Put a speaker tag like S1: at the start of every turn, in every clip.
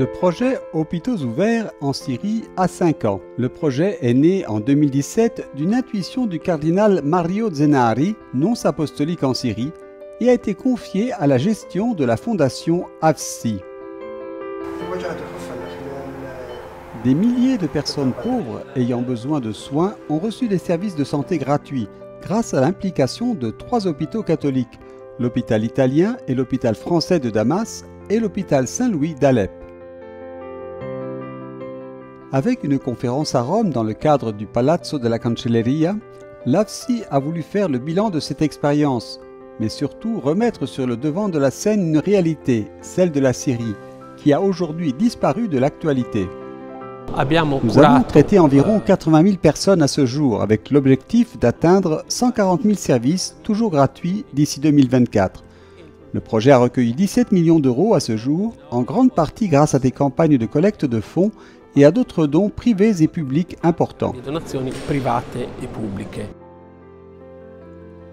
S1: Le projet Hôpitaux ouverts en Syrie a 5 ans. Le projet est né en 2017 d'une intuition du cardinal Mario Zenari, nonce apostolique en Syrie, et a été confié à la gestion de la fondation AFSI. Des milliers de personnes pauvres ayant besoin de soins ont reçu des services de santé gratuits grâce à l'implication de 3 hôpitaux catholiques, l'hôpital italien et l'hôpital français de Damas et l'hôpital Saint-Louis d'Alep. Avec une conférence à Rome dans le cadre du Palazzo della Cancelleria, l'AFSI a voulu faire le bilan de cette expérience, mais surtout remettre sur le devant de la scène une réalité, celle de la Syrie, qui a aujourd'hui disparu de l'actualité. Nous avons traité environ 80 000 personnes à ce jour, avec l'objectif d'atteindre 140 000 services, toujours gratuits, d'ici 2024. Le projet a recueilli 17 millions d'euros à ce jour, en grande partie grâce à des campagnes de collecte de fonds et à d'autres dons privés et publics importants.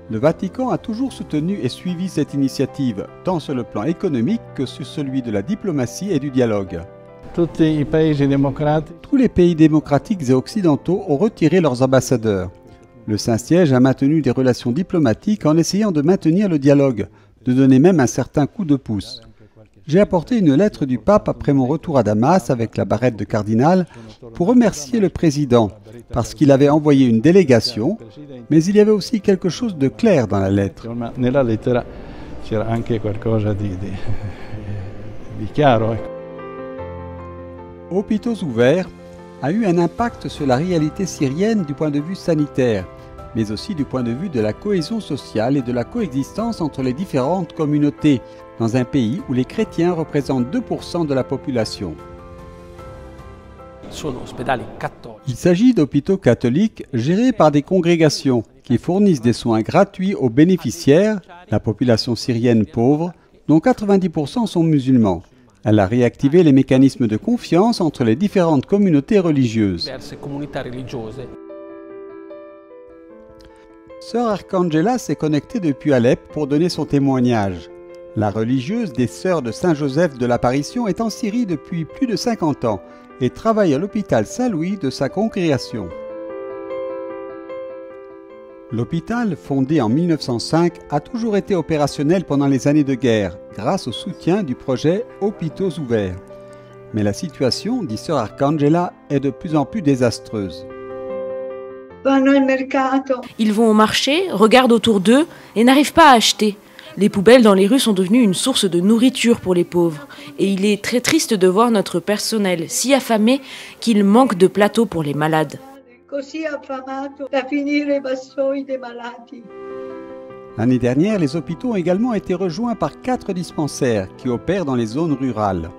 S1: Le Vatican a toujours soutenu et suivi cette initiative, tant sur le plan économique que sur celui de la diplomatie et du dialogue. Tous les pays démocratiques et occidentaux ont retiré leurs ambassadeurs. Le Saint-Siège a maintenu des relations diplomatiques en essayant de maintenir le dialogue, de donner même un certain coup de pouce. J'ai apporté une lettre du pape après mon retour à Damas avec la barrette de cardinal pour remercier le président, parce qu'il avait envoyé une délégation, mais il y avait aussi quelque chose de clair dans la lettre. Hôpitaux ouverts a eu un impact sur la réalité syrienne du point de vue sanitaire, mais aussi du point de vue de la cohésion sociale et de la coexistence entre les différentes communautés, dans un pays où les chrétiens représentent 2% de la population. Il s'agit d'hôpitaux catholiques gérés par des congrégations qui fournissent des soins gratuits aux bénéficiaires, la population syrienne pauvre, dont 90% sont musulmans. Elle a réactivé les mécanismes de confiance entre les différentes communautés religieuses. Sœur Arcangela s'est connectée depuis Alep pour donner son témoignage. La religieuse des Sœurs de Saint-Joseph de l'Apparition est en Syrie depuis plus de 50 ans et travaille à l'hôpital Saint-Louis de sa congrégation. L'hôpital, fondé en 1905, a toujours été opérationnel pendant les années de guerre, grâce au soutien du projet Hôpitaux ouverts. Mais la situation, dit Sœur Arcangela, est de plus en plus désastreuse.
S2: Ils vont au marché, regardent autour d'eux et n'arrivent pas à acheter. Les poubelles dans les rues sont devenues une source de nourriture pour les pauvres. Et il est très triste de voir notre personnel si affamé qu'il manque de plateaux pour les malades.
S1: L'année dernière, les hôpitaux ont également été rejoints par 4 dispensaires qui opèrent dans les zones rurales.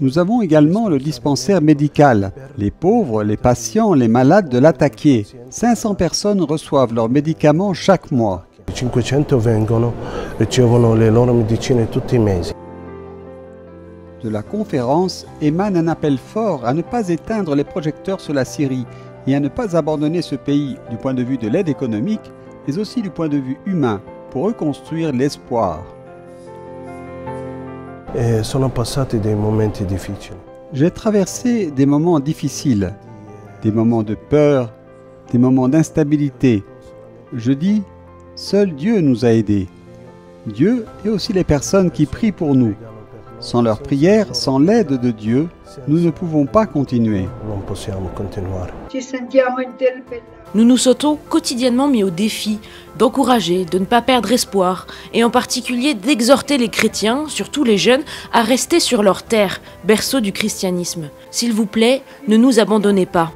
S1: Nous avons également le dispensaire médical. Les pauvres, les patients, les malades de l'attaquer. 500 personnes reçoivent leurs médicaments chaque mois.
S3: 500 vengono e ricevono le loro medicine tutti i mesi.
S1: De la conférence émane un appel fort à ne pas éteindre les projecteurs sur la Syrie et à ne pas abandonner ce pays du point de vue de l'aide économique, mais aussi du point de vue humain pour reconstruire l'espoir.
S3: Sono passati dei momenti difficili.
S1: J'ai traversé des moments difficiles, des moments de peur, des moments d'instabilité. Je dis, seul Dieu nous a aidés. Dieu et aussi les personnes qui prient pour nous. Sans leur prière, sans l'aide de Dieu, nous ne pouvons pas continuer.
S2: Nous nous sentons quotidiennement mis au défi d'encourager, de ne pas perdre espoir, et en particulier d'exhorter les chrétiens, surtout les jeunes, à rester sur leur terre, berceau du christianisme. S'il vous plaît, ne nous abandonnez pas.